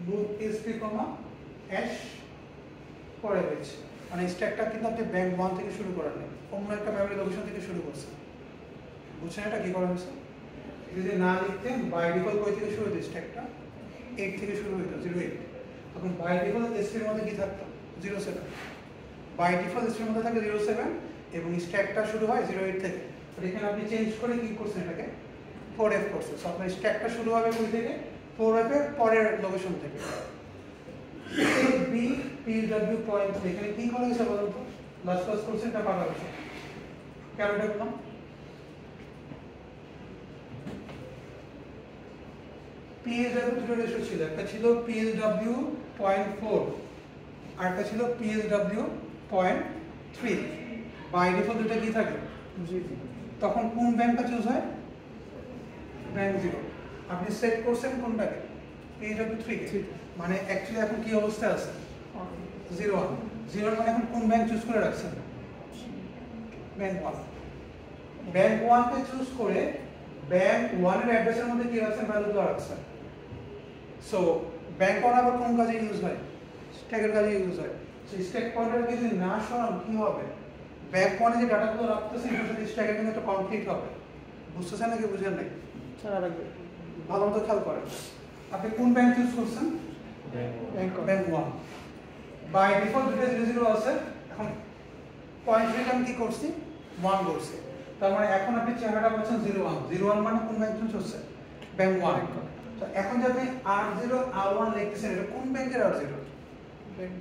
both SP, H পরে রয়েছে, মানে স্ট্যাকটা কিন্তু আপনি ব্যাংক 1 থেকে শুরু করেন না, অন্য একটা মেমরি লোকেশন থেকে শুরু করছেন। বুঝছেন এটা কি করা হয়েছে? যদি না লিখতেন বাই ডিফল্ট কই থেকে শুরু হতো স্ট্যাকটা 8 থেকে শুরু হতো 08, তখন বাই ডিফল্ট SP এর মধ্যে কি থাকতো 07, বাই ডিফল্ট SP এর মধ্যে থাকে 07 এবং স্ট্যাকটা শুরু হয় 08 থেকে। তো এখানে আপনি চেঞ্জ করে কি করছেন এটাকে 4F করছেন। সো আপনার স্ট্যাকটা শুরু হবে কই থেকে 4F এর পরের লোকেশন থেকে। B PW পয়েন্ট এখানে কি করা হয়েছে বলুন তো, লাস্ট ক্লাস করছেন এটা পাওয়া গেছে কেন এটা করলাম? PSW দুটো রেশিও ছিল, একটা ছিল PSW 0.4 আর একটা ছিল PSW 0.3। বাই ডিফল্ট দুটো কি থাকে তখন কোন ব্যাংকটা চুজ হয়? ব্যাংক 0। আপনি সেট করছেন কোনটাকে PSW 3 কে, মানে অ্যাকচুয়ালি এখন কি অবস্থায় আছে 01 মানে এখন কোন ব্যাংক চুজ করে রাখছেন? ব্যাংক 1। ব্যাংক 1 কে চুজ করে ব্যাংক 1 এর অ্যাড্রেসের মধ্যে কি রাখছেন ভ্যালু দেওয়া রাখছেন। সো ব্যাংক 1 আবার কোন কাজে ইউজ হয়? স্ট্যাকের কাজে ইউজ হয়। সো স্ট্যাক পয়েন্টারকে যদি না সরান কি হবে? ব্যাংক 1 এ যে ডাটাগুলো রাখতেছেন এটার সাথে স্ট্যাকের কিন্তু একটা কনফ্লিক্ট হবে। বুঝতেছেন নাকি বুঝেন নাই? ভালো মতো খেয়াল করেন। আপনি কোন ব্যাংক চুজ করছেন? ব্যাংক 1। বাই ডিফল্ট দুটো 00 আছে, এখন পয়েন্ট রেট আমি কি করছি 1 করছি, তার মানে এখন আপনি চেহারাটা পাচ্ছেন 01 মানে কোন ব্যাংক চুজ হচ্ছে? ব্যাংক 1। তো এখন যে আপনি R0 R1 লিখতেছেন এটা কোন ব্যাংকের R0?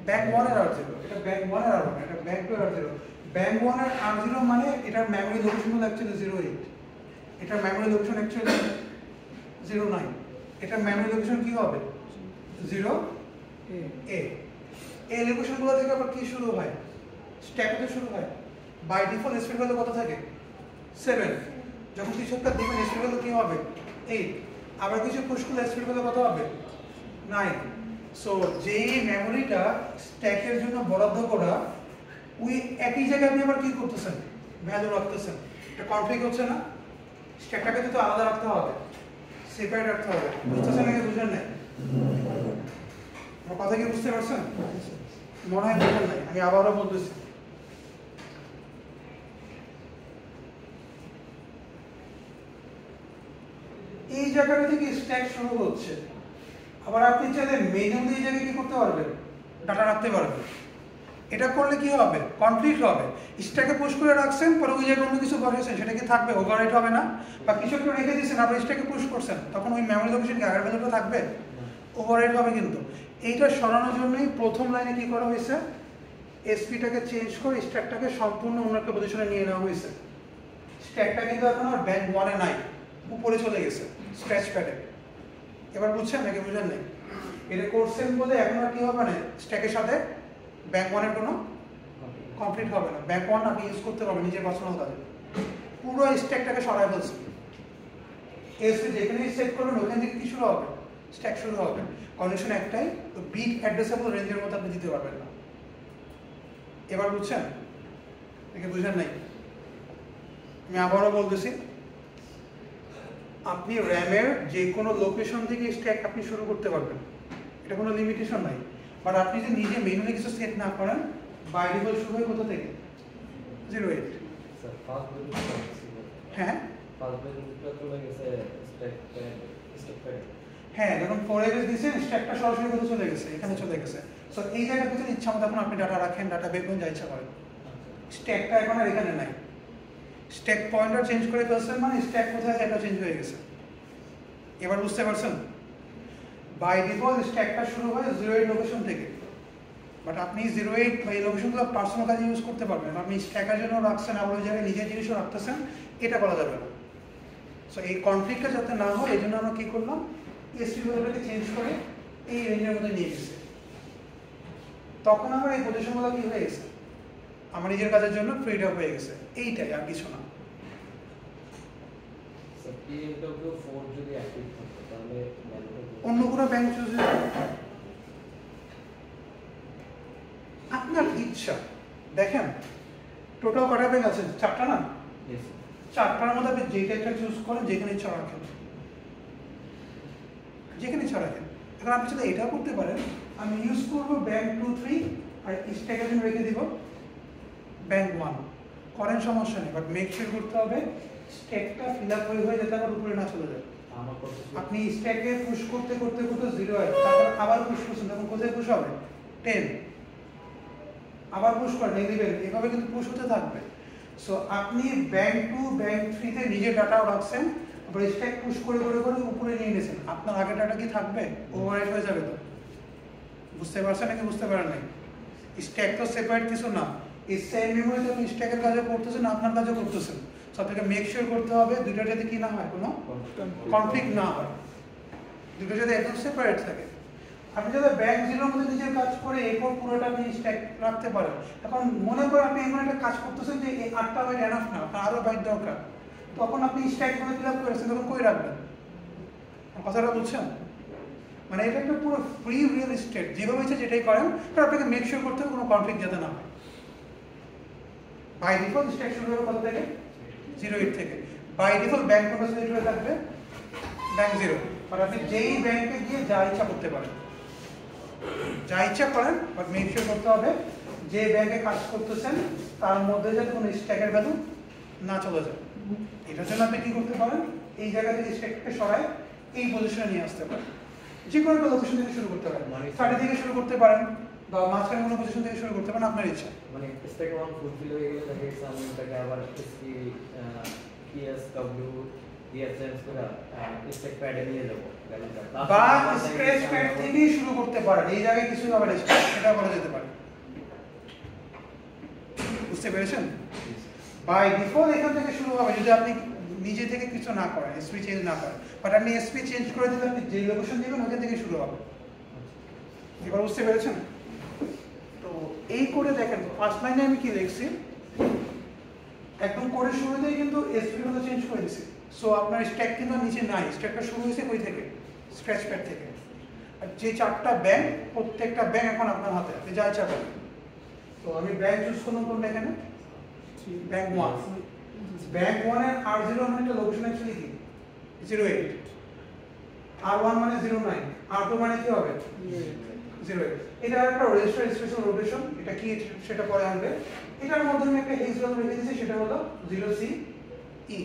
ব্যাংক 1 এর R0। এটা ব্যাংক 1 এর R1, এটা ব্যাংক 2 এর R0। ব্যাংক 1 এর R0 মানে এটার মেমরি লোকেশন হলো অ্যাকচুয়ালি 08, এটার মেমরি লোকেশন অ্যাকচুয়ালি 09, এটার মেমরি লোকেশন কি হবে 0A। এই লোকেশনগুলো থেকে আবার কি শুরু হয়? স্ট্যাক থেকে শুরু হয়। বাই ডিফল্ট SP ভ্যালু কত থাকে 7, যখন কিছু একটা দিবেন SP ভ্যালু কি হবে 8, আবার কিছু পুশ করলে SP ভ্যালু কত হবে 9। সো যেই মেমোরিটা স্ট্যাকের জন্য বরাদ্দ করা ওই একই জায়গায় আপনি আবার কি করতেছেন ভ্যালু রাখতেছেন, এটা কনফ্লিক্ট হচ্ছে না? স্ট্যাকটাকে তো আলাদা রাখতে হবে, সেপারেট রাখতে হবে। বুঝতেছেন নাকি বুঝলেন না? আমার কথা কি বুঝতে পারছেন? মনে হয় বুঝলেন নাই, আমি আবারও বলতেছি। এই জায়গাটা থেকে স্ট্যাক শুরু হচ্ছে, আবার আপনি চাইলে মেনুতে এই জায়গায় কি করতে পারবেন ডাটা রাখতে পারবেন। এটা করলে কি হবে কনফ্লিক্ট হবে। স্ট্যাকে পুশ করে রাখছেন পরে ওই জায়গায় অন্য কিছু বসাইছেন সেটা কি থাকবে? ওভাররাইট হবে না? বা কিছু একটা রেখে দিয়েছেন আবার স্ট্যাকে পুশ করছেন তখন ওই মেমরি লোকেশন কি আগের ভ্যালুটা থাকবে? ওভাররাইট হবে। কিন্তু এইটা সরানোর জন্যই প্রথম লাইনে কি করা হয়েছে এসপিটাকে চেঞ্জ করে স্ট্যাকটাকে সম্পূর্ণ অন্য একটা পজিশনে নিয়ে নেওয়া হয়েছে। স্ট্যাকটা কিন্তু এখন আর ব্যাংক 1 এ নাই, উপরে চলে গেছে স্ক্র্যাচ প্যাডে। এবার বুঝছেন নাকি বুঝলেন নাই? এটা করছেন বলে এখন আর কি হবে না স্ট্যাকের সাথে ব্যাংক 1 এর কোনো কমপ্লিট হবে না। ব্যাংক 1 আপনি ইউজ করতে পারবেন নিজের পার্সোনাল কাজে। পুরো স্ট্যাকটাকে সরাই ফেলছে। এসপি যেখানেই সেট করবেন ওখান থেকে কি শুরু হবে স্ট্যাক শুরু হবে। কন্ডিশন একটাই, বিট অ্যাড্রেসেবল রেঞ্জের মধ্যে আপনি দিতে পারবেন না। এবার বুঝছেন নাকি বুঝেন নাই? আমি আবারও বলতেছি, আপনি র্যামের যে কোনো লোকেশন থেকে স্ট্যাক আপনি শুরু করতে পারবেন, এটা কোনো লিমিটেশন নাই। বাট আপনি যে নিজে মেনুতে কিছু সেট না করেন বাই ডিফল্ট শুরু হয় কোথা থেকে 08। হ্যাঁ হ্যাঁ যখন 4 দিয়েছেন স্ট্যাকটা সরাসরি কোথায় চলে গেছে এখানে চলে গেছে। সো এই জায়গার ভিতরে ইচ্ছা মতো এখন আপনি ডাটা রাখেন, ডাটা বের করুন যা ইচ্ছা করেন। স্ট্যাকটা এখন আর এখানে নাই, স্ট্যাক পয়েন্টার চেঞ্জ করে ফেলছেন মানে স্ট্যাক কোথায় এটা চেঞ্জ হয়ে গেছে। এবার বুঝতে পারছেন? বাই ডিফল্ট স্ট্যাকটা শুরু হয় 08 লোকেশন থেকে, বাট আপনি 08 বা এই লোকেশনগুলো পার্সোনাল কাজে ইউজ করতে পারবেন। আপনি স্ট্যাকের জন্য রাখছেন আবার ওই জায়গায় নিজের জিনিসও রাখতেছেন, এটা বলা যাবে না। সো এই কনফ্লিক্টটা যাতে না হয় এই জন্য আমরা কী করলাম এসপি ভ্যালুটাকে চেঞ্জ করে এই রেঞ্জের মধ্যে নিয়ে গেছে। তখন আমার এই পজিশনগুলো কি হয়ে গেছে আমার নিজের কাজের জন্য ফ্রিড আপ হয়ে গেছে, এইটাই আর কিছু না। অন্য কোনো ব্যাংক চুজ আপনার ইচ্ছা। দেখেন টোটাল কটা ব্যাংক আছে? 4টা না? 4টার মধ্যে আপনি যেটা একটা চুজ করেন যেখানে ইচ্ছা রাখেন, যেখানে ইচ্ছা রাখেন। এখন আপনি যদি এটাও করতে পারেন, আমি ইউজ করবো ব্যাংক 2 3 আর স্ট্যাকের জন্য রেখে দিব ব্যাংক 1 করেন, সমস্যা নেই, বাট মেক শিওর করতে হবে স্ট্যাকটা ফিল আপ হয়ে যাতে আমার উপরে না চলে যায়। আপনি স্ট্যাকে পুশ করতে করতে করতে 0 হয়, তারপর আবার পুশ করছেন, তখন কোথায় পুশ হবে 10, আবার পুশ করেন 11, এভাবে কিন্তু পুশ হতে থাকবে। সো আপনি ব্যাংক 2 ব্যাংক 3 তে নিজের ডাটাও রাখছেন, আবার স্ট্যাক পুশ করে করে করে উপরে নিয়ে গেছেন, আপনার আগের ডাটা কি থাকবে? ওভাররাইট হয়ে যাবে তো। বুঝতে পারছেন নাকি বুঝতে পারেন নাই? স্ট্যাক তো সেপারেট কিছু না, এই সেম মেমোরিতে আপনি স্ট্যাকের কাজও করতেছেন, আপনার কাজও করতেছেন। সো আপনাকে মেক শিওর করতে হবে দুইটা যাতে কি না হয়, কোনো কনফ্লিক্ট না হয়, দুটো যাতে একদম সেপারেট থাকে। আপনি যদি ব্যাংক 0 মধ্যে নিজের কাজ করে এরপর পুরোটা আপনি স্ট্যাক রাখতে পারেন। এখন মনে করেন আপনি এমন একটা কাজ করতেছেন যে এই 8টা বাইট এনাফ না, আপনার আরও বাইট দরকার, তখন আপনি স্ট্যাক করে ফিল আপ করেছেন, তখন কই রাখবেন? কথাটা বুঝছেন? মানে এটা একটা পুরো ফ্রি রিয়েল এস্টেট, যেভাবে ইচ্ছে যেটাই করেন, তো আপনাকে মেক শিওর করতে হবে কোনো কনফ্লিক্ট যাতে না হয়। বাই ডিফল্ট স্ট্যাক শুরু হবে কত থেকে? 08 থেকে। বাই ডিফল্ট ব্যাংক কোনটা সিলেক্ট হয়ে থাকবে? ব্যাংক 0। আর আপনি যেই ব্যাংকে গিয়ে যা ইচ্ছা করতে পারেন, যা ইচ্ছা করেন, বাট মেক শিওর করতে হবে যে ব্যাংকে কাজ করতেছেন তার মধ্যে যাতে কোনো স্ট্যাকের ভ্যালু না চলে যায়। এটার জন্য আপনি কি করতে পারেন, এই জায়গা থেকে স্ট্যাককে সরাই এই পজিশনে নিয়ে আসতে পারেন। যে কোনো একটা লোকেশন থেকে শুরু করতে পারেন, 30 থেকে শুরু করতে পারেন, বা মাঝখানে কোনো পজিশন থেকে শুরু করতে পারেন, আপনার ইচ্ছা। মানে স্ট্যাক 1 ফুলফিল হয়ে গেলে তাকে আমি তাকে আবার এসপি পিএসডব্লিউ দিয়ে চেঞ্জ করে স্ট্যাক প্যাডে নিয়ে যাব, বা স্ক্র্যাচ প্যাড থেকেই শুরু করতে পারেন, এই জায়গায় কিছু আবার সেটা করা যেতে পারে। বুঝতে পেরেছেন? বাই ডিফল্ট এখান থেকে শুরু হবে যদি আপনি নিজে থেকে কিছু না করেন, এসপি চেঞ্জ না করেন, বাট আপনি এসপি চেঞ্জ করে দিলে আপনি যে লোকেশন দিবেন ওখান থেকে শুরু হবে। এবার বুঝতে পেরেছেন? তো এই করে দেখেন ফার্স্ট লাইনে আমি কি লিখছি, একদম কোডের শুরুতেই কিন্তু এসপি গুলো চেঞ্জ করে দিছি। সো আপনার স্ট্যাক কিন্তু নিচে নাই, স্ট্যাকটা শুরু হয়েছে কই থেকে? স্ক্র্যাচ প্যাড থেকে। আর যে 4টা ব্যাংক, প্রত্যেকটা ব্যাংক এখন আপনার হাতে, আপনি যা ইচ্ছা করেন। তো আমি ব্যাংক চুজ করলাম কোনটা এখানে? ব্যাংক 1। ব্যাংক 1 এর R0 মানে একটা লোকেশন অ্যাকচুয়ালি কি? 08। R1 মানে 09, R2 মানে কি হবে? 08। এটা একটা রেজিস্টার স্পেশাল রোটেশন, এটা কি সেটা পরে আনবে। এটার মধ্যে আমি একটা হেক্স ভ্যালু রেখে দিয়েছি, সেটা হলো 0CE।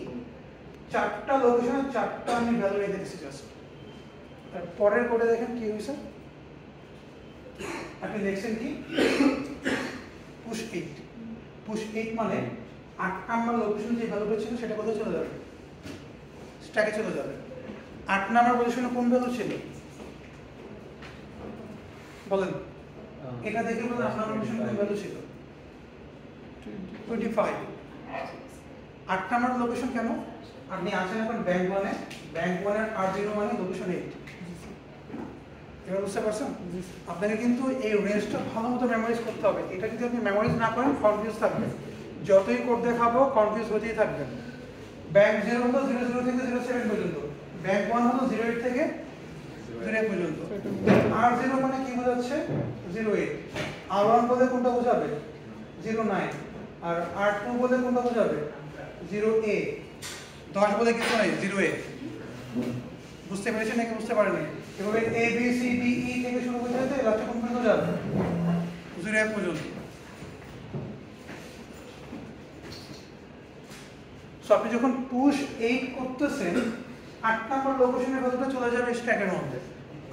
4টা লোকেশনে 4টা আমি ভ্যালু রেখে দিয়েছি জাস্ট। আর পরের কোডে দেখেন কি হয়েছে, আপনি লিখছেন কি পুশ 8। পুশ 8 মানে 8 নাম্বার লোকেশনে যে ভ্যালুটা ছিল সেটা কোথায় চলে যাবে? স্ট্যাকে চলে যাবে। 8 নাম্বার পজিশনে কোন ভ্যালু ছিল বলেন? এটা দেখে বলেন 8 নাম্বার পজিশনে কোন ভ্যালু ছিল? 25। 8 নাম্বার লোকেশন কেন? আপনি আছেন এখন ব্যাংক 1 এ, ব্যাংক 1 এর R0 মানে লোকেশন 8। এবার বুঝতে পারছেন? আপনাকে কিন্তু এই রেঞ্জটা ভালো মতো মেমোরাইজ করতে হবে। এটা যদি আপনি মেমোরাইজ না করেন কনফিউজ থাকবেন, যতই কোড দেখাবো কনফিউজ হতেই থাকবেন। ব্যাংক 0 হলো 00 থেকে 07 পর্যন্ত, ব্যাংক 1 হলো 08 থেকে 08 পর্যন্ত। R0 মানে কি বোঝাচ্ছে? 08। R1 বলে কোনটা বোঝাবে? 09। আর R2 বলে কোনটা বোঝাবে? 0A। 10 বলে কিছু নাই, 0A। বুঝতে পেরেছেন নাকি বুঝতে পারেননি? এভাবে A B C D E থেকে শুরু করে যেতে লাস্টে কোন পর্যন্ত যাবে? 0 পর্যন্ত। সো আপনি যখন পুশ 8 করতেছেন, 8 নাম্বার লোকেশনের ভ্যালুটা চলে যাবে স্ট্যাকের মধ্যে।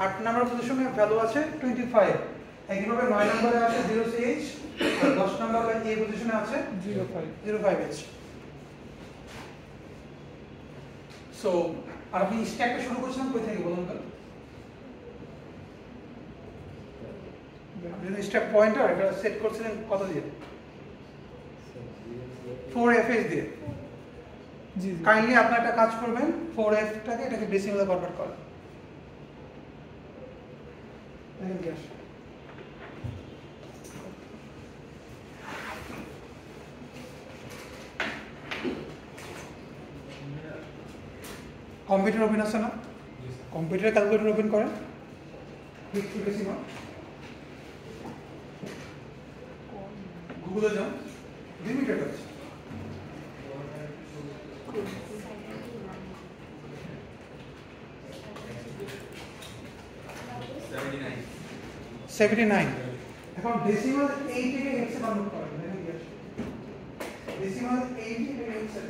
8 নাম্বার পজিশনে ভ্যালু আছে 25। একইভাবে 9 নম্বরে আছে 0CH, আর 10 নম্বরে এই পজিশনে আছে 05H। সো আর আপনি স্ট্যাকটা শুরু করছিলেন কই থেকে বলুন তো? আপনি স্ট্যাক পয়েন্টার এটা সেট করছিলেন কত দিয়ে? 4FH দিয়ে। জি কাইন্ডলি আপনি একটা কাজ করবেন, 4F টাকে এটাকে ডেসিমেলে কনভার্ট করেন। দেখেন কি আসে। কম্পিউটার ওপেন আছে না? কম্পিউটার ক্যালকুলেটর ওপেন করেন, গুগলে যান, লিমিটেড আছে। 79 এখন ডেসিমাল 8 থেকে হেক্সে কনভার্ট করেন ডেসিমাল 8 থেকে হেক্সে